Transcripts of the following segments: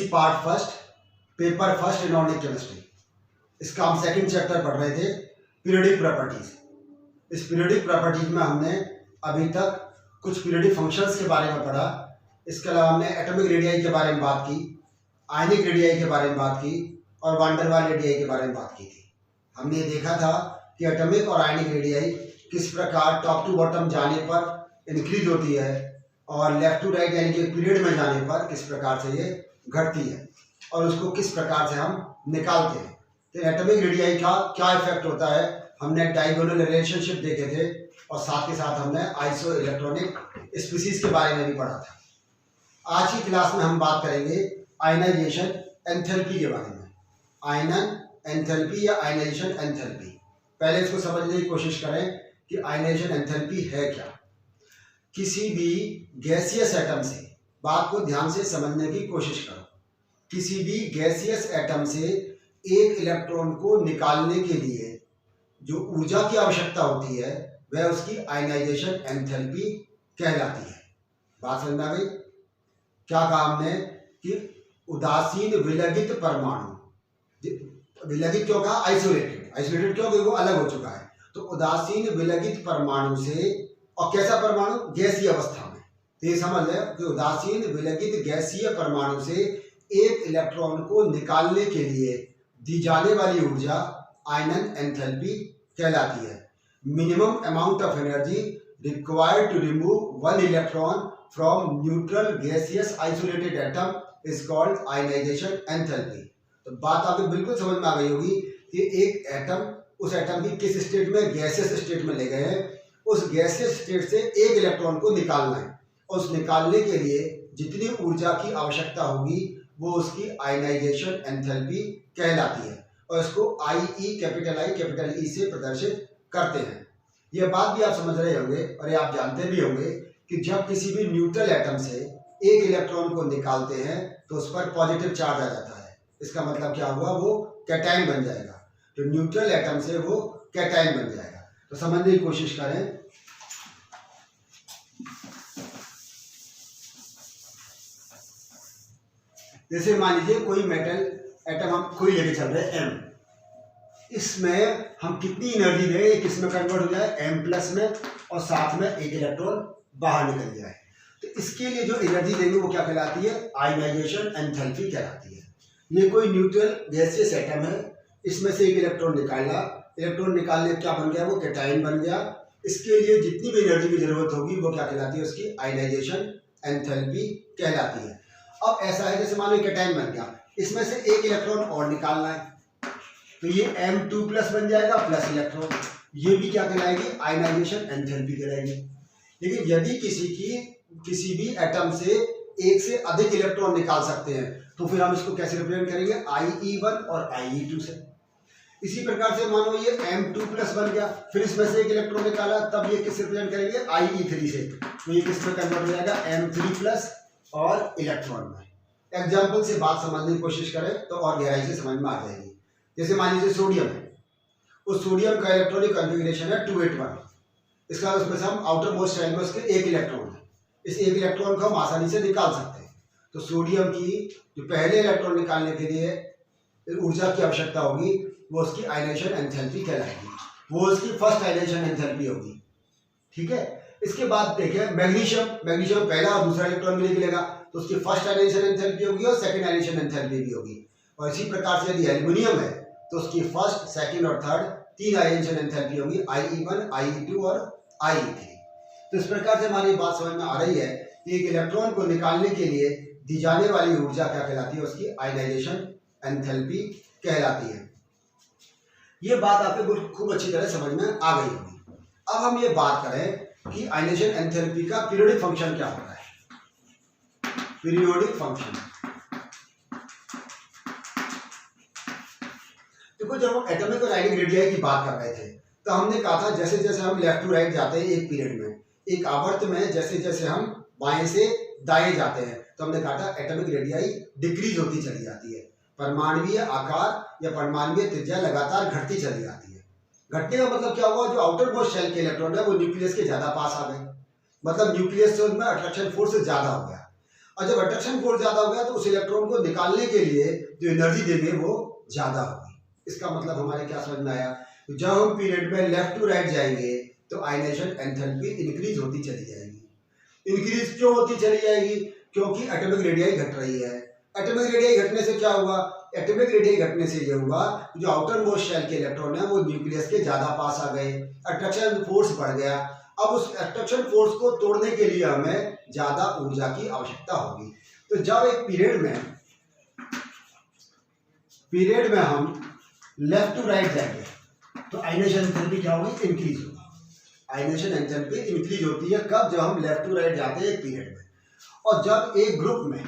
Part first, paper first inorganic chemistry. इसका हम second chapter पढ़ रहे थे, पीरियोडिक प्रॉपर्टीज। इस पीरियोडिक प्रॉपर्टीज में हमने अभी तक कुछ पीरियोडिक फंक्शंस के बारे में पढ़ा। इसके अलावा हमने एटॉमिक रेडियाई के बारे में बात की, आयनिक रेडियाई के बारे में बात की और वान डेर वाल रेडियाई के बारे में बात की थी। हमने ये देखा था कि एटॉमिक और आयनिक रेडियाई किस प्रकार टॉप टू बॉटम जाने पर इंक्रीज होती है और लेफ्ट टू राइट यानी कि पीरियड में जाने पर किस प्रकार से ये घटती है और उसको किस प्रकार से हम निकालते हैं। तो एटॉमिक रेडियाई का क्या इफेक्ट होता है, हमने डायगोनल रिलेशनशिप देखे थे और साथ के साथ हमने आइसो इलेक्ट्रॉनिक स्पीसीज के बारे में भी पढ़ा था। आज की क्लास में हम बात करेंगे आयनाइजेशन एंथैल्पी के बारे में। आयनन एंथैल्पी या आयनाइजेशन एंथैल्पी, पहले इसको समझने की कोशिश करें कि आयनाइजेशन एंथैल्पी है क्या। किसी भी गैसियस एटम से, बात को ध्यान से समझने की कोशिश करो, किसी भी गैसियस एटम से एक इलेक्ट्रॉन को निकालने के लिए जो ऊर्जा की आवश्यकता होती है वह उसकी आयनाइजेशन एंथैल्पी कहलाती है। बात समझ में आ गई? क्या कहा हमने कि उदासीन विलगित परमाणु, विलगित क्यों कहा? आइसोलेटेड। आइसोलेटेड क्यों? क्योंकि वो अलग हो चुका है। तो उदासीन विलगित परमाणु से, और कैसा परमाणु? गैसीय अवस्था में। तो ये समझ लें कि उदासीन विलगित गैसीय परमाणु से एक इलेक्ट्रॉन को निकालने के लिए दी जाने वाली ऊर्जा आयनन एंथैल्पी कहलाती है। Minimum amount of energy required to remove one electron from neutral gaseous isolated atom is called ionisation enthalpy. तो बात आपको बिल्कुल समझ में आ गई होगी कि एक एटम, उस एटम की किस स्टेट में, गैसियस स्टेट में ले गए हैं, उस गैसियस स्टेट से एक इलेक्ट्रॉन को निकालना है और उस निकालने के लिए जितनी ऊर्जा की आवश्यकता होगी वो उसकी आयनाइजेशन एंथैल्पी कहलाती है और इसको आई, कैपिटल ई से प्रदर्शित करते हैं। यह बात भी आप समझ रहे होंगे और ये आप जानते भी होंगे कि जब किसी भी न्यूट्रल एटम से एक इलेक्ट्रॉन को निकालते हैं तो उस पर पॉजिटिव चार्ज आ जाता है। इसका मतलब क्या हुआ? वो कैटायन बन जाएगा। तो न्यूट्रल एटम से वो कैटायन बन जाएगा। तो समझने की कोशिश करें। जैसे मान लीजिए कोई मेटल एटम हम कोई लेके चल रहे हैं M, इसमें हम कितनी एनर्जी दें किसमें कन्वर्ट हो जाए? M+ में, और साथ में एक इलेक्ट्रॉन बाहर निकल जाए। तो इसके लिए जो एनर्जी देंगे वो क्या कहलाती है? आयनाइजेशन एंथैल्पी कहलाती है। ये कोई न्यूट्रल गैसियस एटम है, इसमें से एक इलेक्ट्रॉन निकाला, इलेक्ट्रॉन निकालने क्या बन गया? वो कैटायन बन गया। इसके लिए जितनी भी एनर्जी की जरूरत होगी वो क्या कहलाती है? उसकी आयनाइजेशन एंथैल्पी कहलाती है। अब ऐसा है जैसे मान लो कैटायन बन गया, इसमें से एक इलेक्ट्रॉन और निकालना है तो ये M2+ बन जाएगा प्लस इलेक्ट्रॉन, ये भी क्या कहलाएगी? आयनाइजेशन एंथैल्पी कहलाएगी। लेकिन यदि किसी भी एटम से एक से अधिक इलेक्ट्रॉन निकाल सकते हैं तो फिर हम इसको कैसे रिप्रेजेंट करेंगे? IE1 और IE2 से। इसी प्रकार से मानो ये M2+ बन गया, फिर इसमें से एक इलेक्ट्रॉन निकाला, तब ये किस रिप्रेजेंट करेंगे? IE3 से। तो ये किस में कन्वर्ट हो जाएगा? M3+ और इलेक्ट्रॉन में। एग्जाम्पल से बात समझने की कोशिश करें तो और गहराई से समझ में आ जाएगी। जैसे मान लीजिए सोडियम है, उस सोडियम का इलेक्ट्रॉनिक कॉन्फ़िगरेशन है 281। इसका उसमें से हम आउटर मोस्ट शेल में उसके एक इलेक्ट्रॉन है, इस एक इलेक्ट्रॉन को हम आसानी से निकाल सकते हैं। तो सोडियम की जो पहले इलेक्ट्रॉन निकालने के लिए ऊर्जा की आवश्यकता होगी वो उसकी आयनाइजेशन एंथैल्पी कहलाएगी, वो उसकी फर्स्ट आयनाइजेशन एंथैल्पी होगी। ठीक है। इसके बाद देखें मैग्नीशियम पहला और दूसरा इलेक्ट्रॉन भी निकलेगा तो उसकी फर्स्ट आयनाइजेशन एंथैल्पी होगी और सेकंड आयनाइजेशन एंथैल्पी भी होगी। और इसी प्रकार से यदि एल्युमिनियम है तो उसकी फर्स्ट, सेकंड और थर्ड तीन आयनाइजेशन एंथैल्पी होगी, IE1, IE2 और IE3। तो इस प्रकार से हमारी बात समझ में आ रही है कि एक इलेक्ट्रॉन को निकालने के लिए दी जाने वाली ऊर्जा क्या कहलाती है? उसकी आयनाइजेशन एंथैल्पी कहलाती है। ये बात आपको खूब अच्छी तरह समझ में आ गई होगी। अब हम ये बात करें कि आयनाइजेशन एंथैल्पी का पीरियोडिक फंक्शन क्या होता है। पीरियोडिक फंक्शन देखो, जब हम एटॉमिक और आयनिक रेडियाई की बात कर रहे थे तो हमने कहा था जैसे जैसे हम लेफ्ट टू राइट जाते हैं एक पीरियड में, एक आवर्त में जैसे जैसे हम बाएं से दाएं जाते हैं तो हमने कहा था एटॉमिक रेडियाई डिक्रीज होती चली जाती है। परमाणुीय आकार या परमाणुीय त्रिज्या लगातार घटती चली जाती है। घटने का मतलब क्या हुआ? जो आउटर मोस्ट शेल के इलेक्ट्रॉन है वो न्यूक्लियस के ज्यादा पास आ गए, मतलब न्यूक्लियस से उनमें अट्रैक्शन फोर्स ज्यादा हो गया। और जब अट्रैक्शन फोर्स ज्यादा हो गया तो उस इलेक्ट्रॉन को निकालने के लिए जो एनर्जी देंगे वो ज्यादा होगी। इसका मतलब हमारे क्या समझ में आया, तो जब हम पीरियड में लेफ्ट टू राइट जाएंगे तो आयनाइजेशन एंथैल्पी इंक्रीज होती चली जाएगी। इंक्रीज क्यों होती चली जाएगी, क्योंकि एटॉमिक रेडियाई घट रही है। एटॉमिक रेडियाई घटने से क्या हुआ, एटॉमिक रेडियाई घटने से ये हुआ जो आउटर मोस्ट शेल के इलेक्ट्रॉन है वो न्यूक्लियस के ज्यादा पास आ गए, अट्रैक्शन फोर्स बढ़ गया। अब उस अट्रैक्शन फोर्स को तोड़ने के लिए हमें ज्यादा ऊर्जा की आवश्यकता होगी। तो जब एक पीरियड में हम लेफ्ट टू राइट जाएंगे तो आयनाइजेशन एंथैल्पी क्या होगी, इंक्रीज होगी। आयनाइजेशन एंथैल्पी इंक्रीज होती है कब, जब हम लेफ्ट टू राइट जाते हैं एक पीरियड में। और जब एक ग्रुप में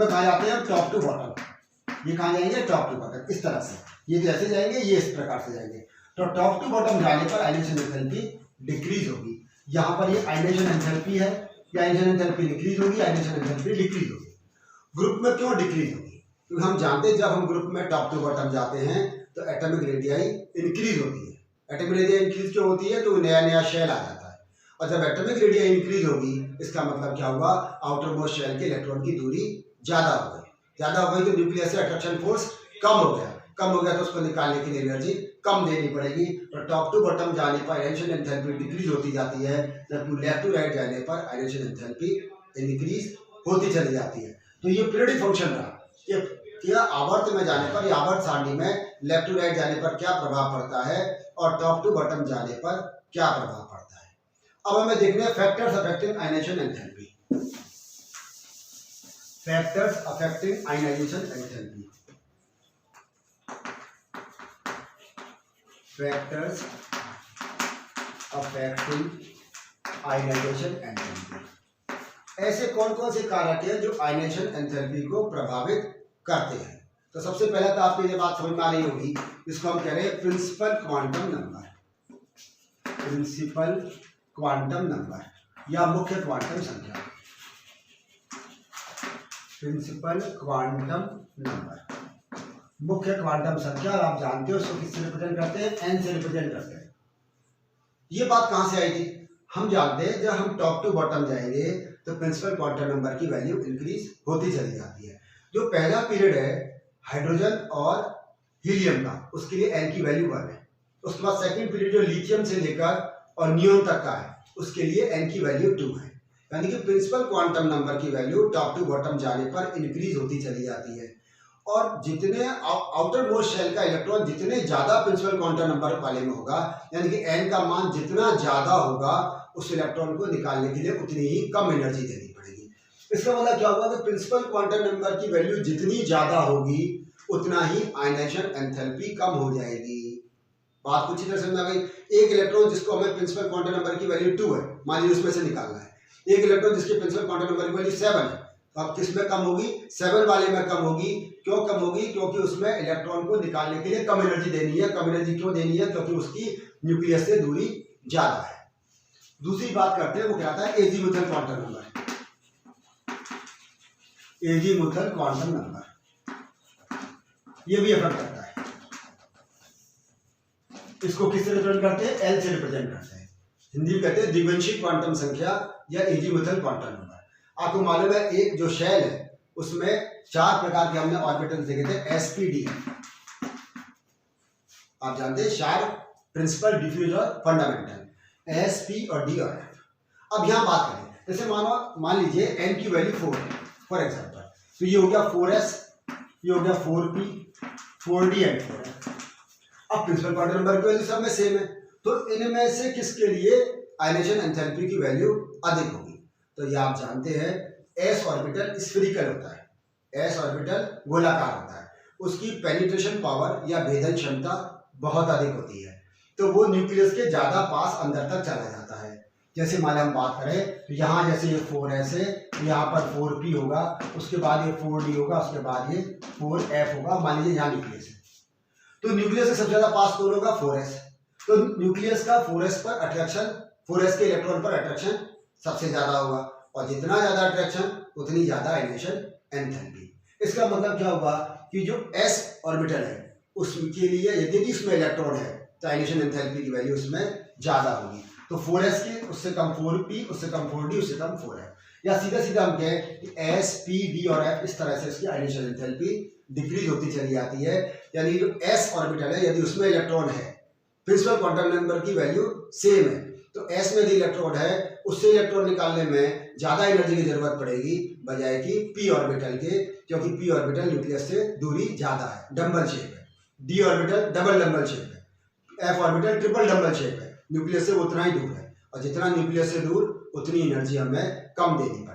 कहा जाते हैं टॉप टू बॉटम, ये कहाँ जाएंगे, टॉप टू बॉटम, इस तरह से, ये तो ऐसे जाएंगे, ये इस प्रकार से जाएंगे। तो टॉप टू बॉटम जाने पर आयनाइजेशन एंथैल्पी डिक्रीज होगी। यहाँ पर ये आयनाइजेशन एंथैल्पी है, ये आयनाइजेशन एंथैल्पी डिक्रीज होगी, आयनाइजेशन एंथैल्पी डिक्रीज होगी। ग्रुप में क्यों डिक्रीज होगी, क्योंकि हम जानते हैं जब हम ग्रुप में टॉप टू बॉटम जाते हैं तो एटॉमिक रेडियाई इंक्रीज होती है। एटॉमिक रेडियाई इंक्रीज क्यों होती है, तो नया नया शेल आ जाता है। और जब एटॉमिक रेडियाई इंक्रीज होगी इसका मतलब क्या होगा, आउटर मोस्ट शेल के इलेक्ट्रॉन की दूरी ज्यादा हो गई। ज्यादा हो गई तो न्यूक्लियस से अट्रैक्शन फोर्स कम हो गया तो उसको निकालने के लिए एनर्जी कम देनी पड़ेगी। तो टॉप टू बॉटम जाने पर आयनाइजेशन एंथैल्पी डिक्रीज होती जाती है, जबकि लेफ्ट टू राइट जाने पर आयनाइजेशन एंथैल्पी इंक्रीज होती चली जाती है। तो ये पीरियडिक फंक्शन रहा कि आवर्त में जाने पर, या आवर्त सारणी में लेफ्ट टू राइट जाने पर क्या प्रभाव पड़ता है और टॉप टू बॉटम जाने पर क्या प्रभाव पड़ता है। अब हमें देखना है factors affecting ionisation enthalpy. Factors affecting ionisation enthalpy, factors affecting ionisation enthalpy. ऐसे कौन कौन से कारक हैं जो आयनाइजेशन एंथैल्पी को प्रभावित करते हैं। तो सबसे पहले तो आपको ये बात समझ में आ रही होगी, इसको हम कह रहे हैं principal quantum number, principal quantum number या मुख्य क्वांटम संख्या, प्रिंसिपल क्वांटम नंबर, मुख्य क्वांटम संख्या। और आप जानते हो इसको किससे रिप्रेजेंट करते हैं, एन से रिप्रेजेंट करते हैं। ये बात कहां से आई थी, हम जानते हैं जब हम टॉप टू बॉटम जाएंगे तो प्रिंसिपल क्वांटम नंबर की वैल्यू इंक्रीज होती चली जाती है। जो पहला पीरियड है हाइड्रोजन और हीलियम का, उसके लिए एन की वैल्यू 1 है। उसके बाद सेकंड पीरियड जो लिथियम से लेकर और नियोन तक का है, उसके लिए एन की वैल्यू 2 है। यानी कि प्रिंसिपल क्वांटम नंबर की वैल्यू टॉप टू बॉटम जाने पर इंक्रीज होती चली जाती है। और जितने आउटर मोस्ट शेल का इलेक्ट्रॉन जितने ज्यादा प्रिंसिपल क्वांटम नंबर वाले में होगा, यानी कि एन का मान जितना ज्यादा होगा, उस इलेक्ट्रॉन को निकालने के लिए उतनी ही कम एनर्जी देनी पड़ेगी। इसका मतलब क्या होगा कि प्रिंसिपल क्वांटम नंबर की वैल्यू जितनी ज्यादा होगी उतना ही आयनाइजेशन एंथैल्पी कम हो जाएगी। बात कुछ इधर समझ आ गई। एक इलेक्ट्रॉन जिसको हमें प्रिंसिपल क्वांटम नंबर की वैल्यू 2 है, मान लीजिए उसमें से निकालना है। एक इलेक्ट्रॉन जिसके प्रिंसिपल क्वांटम नंबर की वैल्यू 7 है, तो अब किस में कम होगी, 7 वाले में कम होगी। क्यों कम होगी, क्योंकि उसमें इलेक्ट्रॉन को निकालने के लिए कम एनर्जी देनी है। कम एनर्जी क्यों देनी है, क्योंकि उसकी न्यूक्लियस से दूरी ज्यादा है। दूसरी बात करते हैं, वो क्या आता है, azimuthal quantum number, azimuthal quantum number, ये भी अफेक्ट करता है। इसको किससे रिप्रेजेंट करते हैं, एल से रिप्रेजेंट करते हैं। हिंदी में कहते हैं द्विवंशी क्वांटम संख्या या एजीमुथल क्वांटम नंबर। आपको मालूम है एक जो शेल है उसमें 4 प्रकार के हमने ऑर्बिटल्स देखे थे, एसपीडी, आप जानते हैं, शार्प, प्रिंसिपल, डिफ्यूज और फंडामेंटल, एस, पी और डी और एफ। अब यहां बात करें, जैसे मान लीजिए एन की वैल्यू 4 है फॉर एग्जांपल, तो ये हो गया 4s, ये हो गया 4p, 4d एंड 4f। अब प्रिंसिपल क्वांटम नंबर की वैल्यू सब में सेम है, तो इनमें से किसके लिए आयनाइजेशन एंथैल्पी की वैल्यू अधिक होगी। तो ये आप जानते हैं एस ऑर्बिटल स्फेरिकल होता है, एस ऑर्बिटल गोलाकार होता है, उसकी पेनिट्रेशन पावर या भेदन क्षमता बहुत अधिक होती है, तो वो न्यूक्लियस के ज्यादा पास अंदर तक चला जाता है। जैसे मान हम बात करें तो यहाँ जैसे ये 4s है, यहाँ पर 4p होगा, उसके बाद ये 4d होगा, उसके बाद ये 4f होगा। मान लीजिए यहाँ न्यूक्लियस है, तो न्यूक्लियस से सबसे ज्यादा पास कौन होगा, 4s। तो न्यूक्लियस का 4s पर अट्रैक्शन, 4s के इलेक्ट्रॉन पर अट्रैक्शन सबसे ज्यादा होगा, और जितना ज्यादा अट्रैक्शन उतनी ज्यादा आयनाइजेशन एंथैल्पी। इसका मतलब क्या होगा कि जो s ऑर्बिटल है उसके लिए यदि इसमें इलेक्ट्रॉन है तो आयनाइजेशन एंथैल्पी की वैल्यू उसमें ज्यादा होगी। तो 4s की उससे कम 4p, उससे कम 4d, उससे कम 4f। या सीधा सीधा हम कहें कि एस, पी, डी और एफ इस तरह से इसकी आइनिशियल एंथैल्पी डिक्रीज होती चली जाती है। यानी जो एस ऑर्बिटल है यदि उसमें इलेक्ट्रॉन है, प्रिंसिपल क्वांटम नंबर की वैल्यू सेम है, तो एस में यदि इलेक्ट्रॉन है उससे इलेक्ट्रॉन निकालने में ज्यादा एनर्जी की जरूरत पड़ेगी बजाय कि पी ऑर्बिटल के, क्योंकि पी ऑर्बिटल न्यूक्लियस से दूरी ज्यादा है, डबल शेप है। D orbital double double shape है, F orbital triple double shape है, न्यूक्लियस से उतना ही दूर है, और जितना न्यूक्लियस से दूर उतनी एनर्जी हमें कम देनी